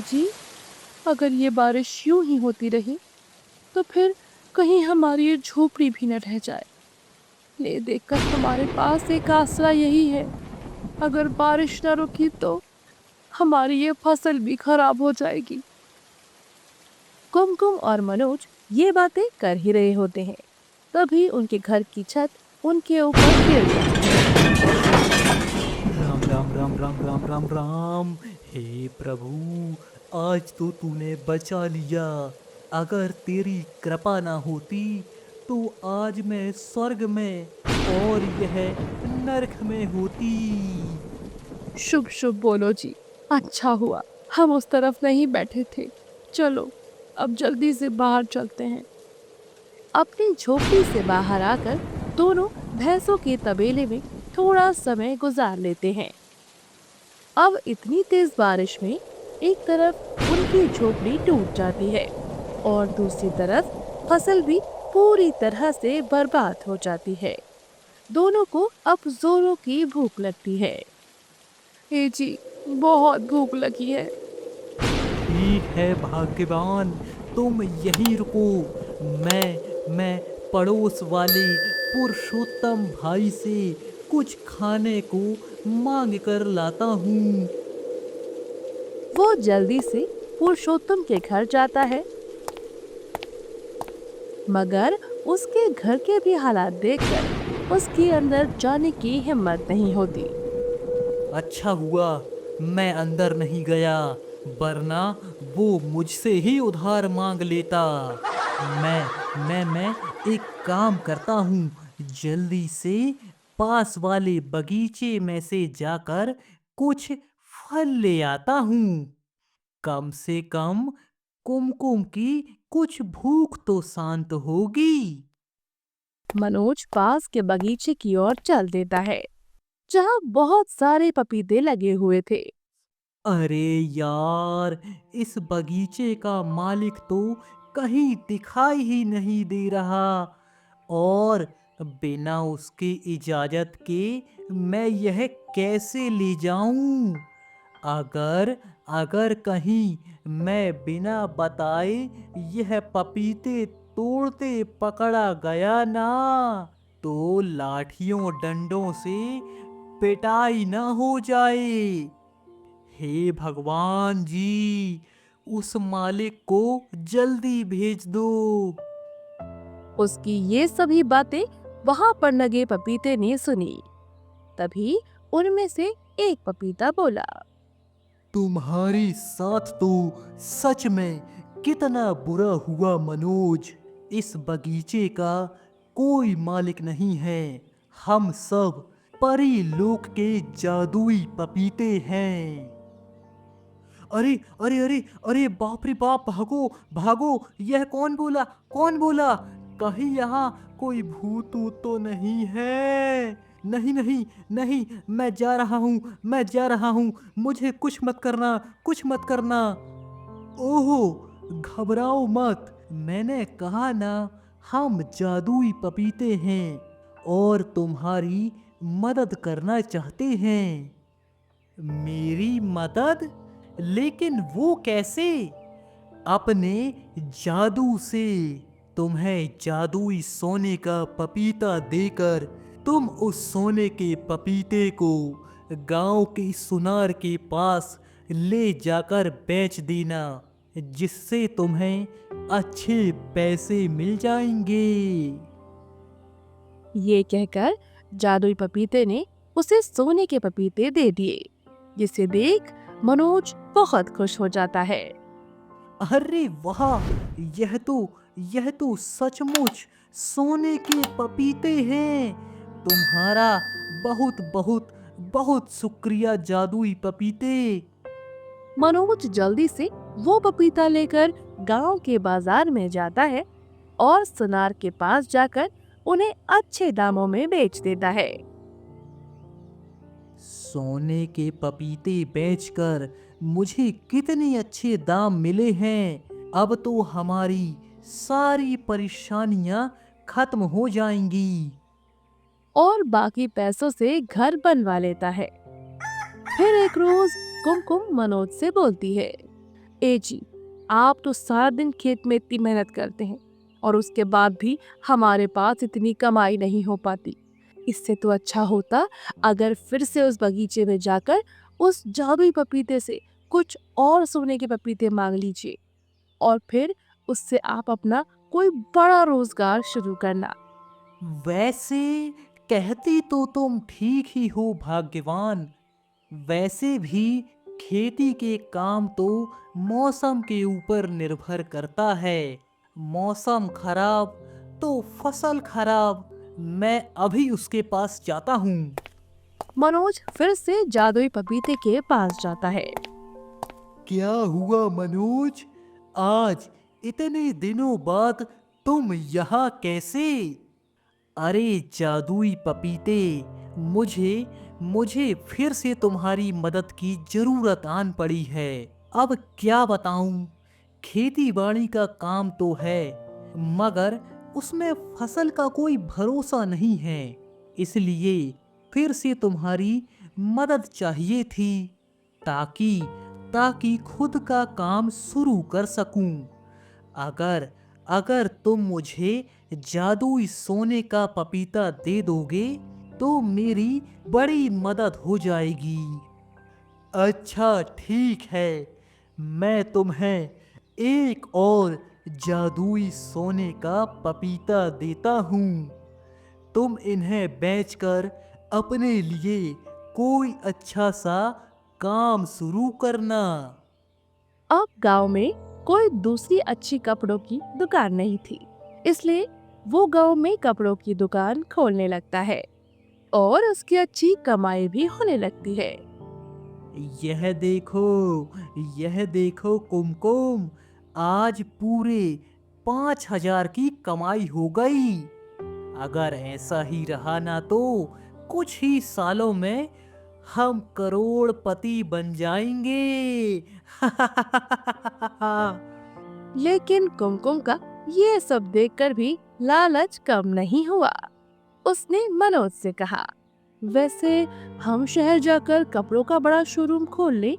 जी, अगर ये बारिश यूं ही होती रही तो फिर कहीं हमारी ये झोपड़ी भी न रह जाए। ये देखकर हमारे पास एक आसरा यही है, अगर बारिश न रुकी तो हमारी ये फसल भी खराब हो जाएगी। कुमकुम और मनोज ये बातें कर ही रहे होते हैं, तभी उनके घर की छत उनके ऊपर गिर जाती है। राम राम राम राम राम राम राम। हे प्रभु, आज तो तूने बचा लिया। अगर तेरी कृपा ना होती तो आज मैं स्वर्ग में और यह नरक में होती। शुभ शुभ बोलो जी। अच्छा हुआ हम उस तरफ नहीं बैठे थे। चलो अब जल्दी से बाहर चलते हैं। अपनी झोपड़ी से बाहर आकर दोनों भैंसों के तबेले में थोड़ा समय गुजार लेते हैं। अब इतनी तेज बारिश में एक तरफ उनकी झोपड़ी टूट जाती है और दूसरी तरफ फसल भी पूरी तरह से बर्बाद हो जाती है। दोनों को अब जोरों की भूख लगती है। हे जी, बहुत भूख लगी है। ठीक है भाग्यवान, तुम यहीं रुको। मैं पड़ोस वाले पुरुषोत्तम भाई से कुछ खाने को मांग कर लाता हूँ। वो जल्दी से पुरुषोत्तम के घर जाता है, मगर उसके घर के भी हालात देखकर उसके अंदर जाने की हिम्मत नहीं होती। अच्छा हुआ मैं अंदर नहीं गया, वरना वो मुझसे ही उधार मांग लेता। मैं एक काम करता हूँ, जल्दी से पास वाले बगीचे में से जाकर कुछ फल ले आता हूँ। कम से कम कुमकुम की कुछ भूख तो शांत होगी। मनोज पास के बगीचे की ओर चल देता है, जहाँ बहुत सारे पपीते लगे हुए थे। अरे यार, इस बगीचे का मालिक तो कहीं दिखाई ही नहीं दे रहा, और बिना उसकी इजाजत के मैं यह कैसे ले जाऊं? अगर अगर कहीं मैं बिना बताए यह पपीते तोड़ते पकड़ा गया ना, तो लाठियों डंडों से पिटाई ना हो जाए। हे भगवान जी, उस मालिक को जल्दी भेज दो। उसकी ये सभी बातें वहां पर लगे पपीते ने सुनी। तभी उनमें से एक पपीता बोला, तुम्हारी साथ तो सच में कितना बुरा हुआ मनोज। इस बगीचे का कोई मालिक नहीं है, हम सब परी लोक के जादुई पपीते हैं। अरे अरे अरे अरे, बाप रे बाप, भागो भागो। यह कौन बोला, कौन बोला? कहीं यहाँ कोई भूत ऊत तो नहीं है? नहीं नहीं नहीं, मैं जा रहा हूँ, मैं जा रहा हूँ। मुझे कुछ मत करना, कुछ मत करना। ओहो, घबराओ मत, मैंने कहा ना, हम जादुई पपीते हैं और तुम्हारी मदद करना चाहते हैं। मेरी मदद? लेकिन वो कैसे? अपने जादू से। तुम्हें जादुई सोने का पपीता देकर तुम उस सोने के पपीते को गांव के सुनार के पास ले जाकर बेच देना, जिससे तुम्हें अच्छे पैसे मिल जाएंगे। ये कहकर जादुई पपीते ने उसे सोने के पपीते दे दिए, जिसे देख मनोज बहुत खुश हो जाता है। अरे वाह, यह तो सचमुच सोने के पपीते हैं। तुम्हारा बहुत बहुत बहुत शुक्रिया जादुई पपीते। मनोज जल्दी से वो पपीता लेकर गांव के बाजार में जाता है और सुनार के पास जाकर उन्हें अच्छे दामों में बेच देता है। सोने के पपीते बेचकर मुझे कितने अच्छे दाम मिले हैं। अब तो हमारी सारी परेशानियां खत्म हो जाएंगी। और बाकी पैसों से घर बनवा लेता है। फिर एक रोज कुमकुम मनोज से बोलती है, ए जी, आप तो सारा दिन खेत में इतनी मेहनत करते हैं और उसके बाद भी हमारे पास इतनी कमाई नहीं हो पाती। इससे तो अच्छा होता अगर फिर से उस बगीचे में जाकर उस जादुई पपीते से कुछ और सोने के पपीते मांग लीजिए और फिर उससे आप अपना कोई बड़ा रोजगार शुरू करना। वैसे कहती तो तुम ठीक ही हो भाग्यवान। वैसे भी खेती के काम तो मौसम के ऊपर निर्भर करता है। मौसम खराब तो फसल खराब। मैं अभी उसके पास जाता हूँ। मनोज फिर से जादुई पपीते के पास जाता है। क्या हुआ मनोज? आज इतने दिनों बाद तुम यहाँ कैसे? अरे जादुई पपीते, मुझे मुझे फिर से तुम्हारी मदद की जरूरत आन पड़ी है। अब क्या बताऊं? खेती बाड़ी का काम तो है, मगर उसमें फसल का कोई भरोसा नहीं है। इसलिए फिर से तुम्हारी मदद चाहिए थी, ताकि ताकि खुद का काम शुरू कर सकूं। अगर अगर तुम मुझे जादुई सोने का पपीता दे दोगे तो मेरी बड़ी मदद हो जाएगी। अच्छा ठीक है, मैं तुम्हें एक और जादुई सोने का पपीता देता हूँ। तुम इन्हें बेचकर अपने लिए कोई अच्छा सा काम शुरू करना। अब गांव में कोई दूसरी अच्छी कपड़ों की दुकान नहीं थी, इसलिए वो गांव में कपड़ों की दुकान खोलने लगता है और उसकी अच्छी कमाई भी होने लगती है। यह देखो, यह देखो कुमकुम, आज पूरे 5,000 की कमाई हो गई। अगर ऐसा ही रहा ना तो कुछ ही सालों में हम करोड़पति बन जाएंगे। लेकिन कुमकुम का ये सब देखकर भी लालच कम नहीं हुआ। उसने मनोज से कहा, वैसे हम शहर जाकर कपड़ों का बड़ा शोरूम खोल ले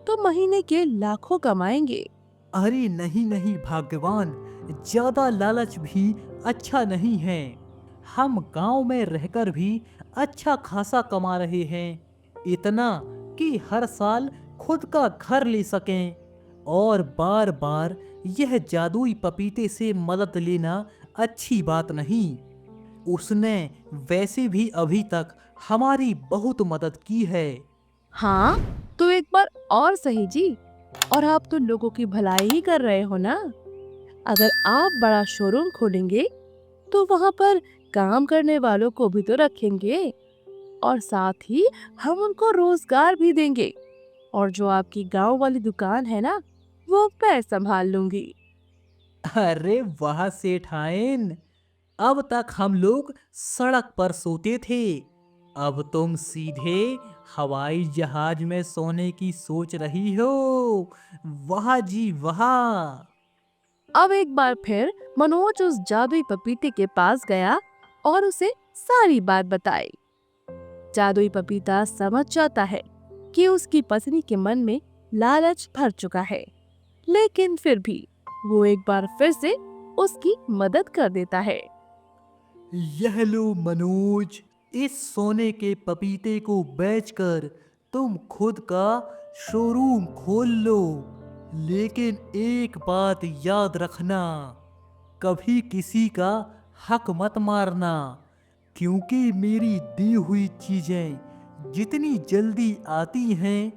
तो महीने के लाखों कमाएंगे। अरे नहीं नहीं भाग्यवान, ज्यादा लालच भी अच्छा नहीं है। हम गांव में रहकर भी अच्छा खासा कमा रहे हैं, इतना कि हर साल खुद का घर ले सकें। और बार बार यह जादुई पपीते से मदद लेना अच्छी बात नहीं। उसने वैसे भी अभी तक हमारी बहुत मदद की है। हाँ, तो एक बार और सही जी। और आप तो लोगों की भलाई ही कर रहे हो ना। अगर आप बड़ा शोरूम खोलेंगे तो वहाँ पर काम करने वालों को भी तो रखेंगे और साथ ही हम उनको रोजगार भी देंगे। और जो आपकी गांव वाली दुकान है ना, वो मैं संभाल लूंगी। अरे वाह सेठाइन, अब तक हम लोग सड़क पर सोते थे, अब तुम सीधे हवाई जहाज में सोने की सोच रही हो। वाह जी वाह। अब एक बार फिर मनोज उस जादुई पपीते के पास गया और उसे सारी बात बताई। जादुई पपीता समझ जाता है कि उसकी पत्नी के मन में लालच भर चुका है, लेकिन फिर भी वो एक बार फिर से उसकी मदद कर देता है। यह लो मनोज, इस सोने के पपीते को बेचकर तुम खुद का शोरूम खोल लो। लेकिन एक बात याद रखना, कभी किसी का हक मत मारना, क्योंकि मेरी दी हुई चीजें जितनी जल्दी आती हैं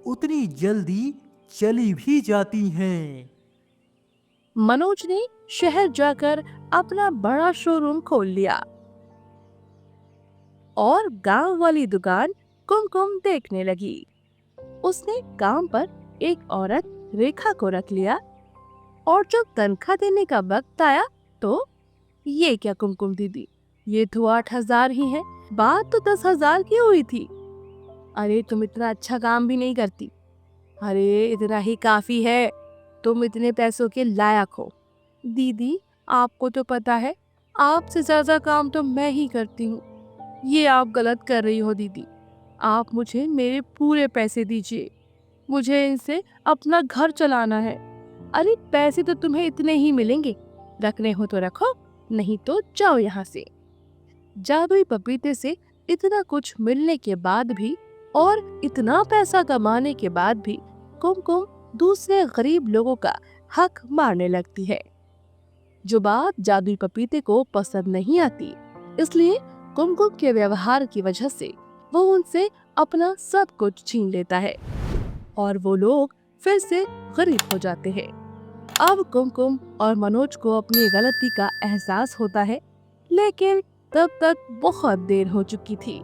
उतनी जल्दी चली भी जाती हैं। मनोज ने शहर जाकर अपना बड़ा शोरूम खोल लिया और गांव वाली दुकान कुमकुम देखने लगी। उसने काम पर एक औरत रेखा को रख लिया और जब तनख्वाह देने का वक्त आया तो ये क्या कुमकुम दीदी, ये तो 8,000 ही है, बात तो 10,000 की हुई थी। अरे तुम इतना अच्छा काम भी नहीं करती। अरे इतना ही काफी है, तुम इतने पैसों के लायक हो। दीदी आपको तो पता है, आपसे ज्यादा काम तो मैं ही करती हूँ। ये आप गलत कर रही हो दीदी, आप मुझे मेरे पूरे पैसे दीजिए, मुझे इनसे अपना घर चलाना है। अरे पैसे तो तुम्हें इतने ही मिलेंगे, रखने हो तो रखो, नहीं तो जाओ यहाँ से। जादुई पपीते से इतना कुछ मिलने के बाद भी और इतना पैसा कमाने के बाद भी कुमकुम दूसरे गरीब लोगों का हक मारने लगती है, जो बात जादुई पपीते को पसंद नहीं आती। इसलिए कुमकुम के व्यवहार की वजह से वो उनसे अपना सब कुछ छीन लेता है और वो लोग फिर से गरीब हो जाते हैं। अब कुमकुम और मनोज को अपनी गलती का एहसास होता है, लेकिन तब तक बहुत देर हो चुकी थी।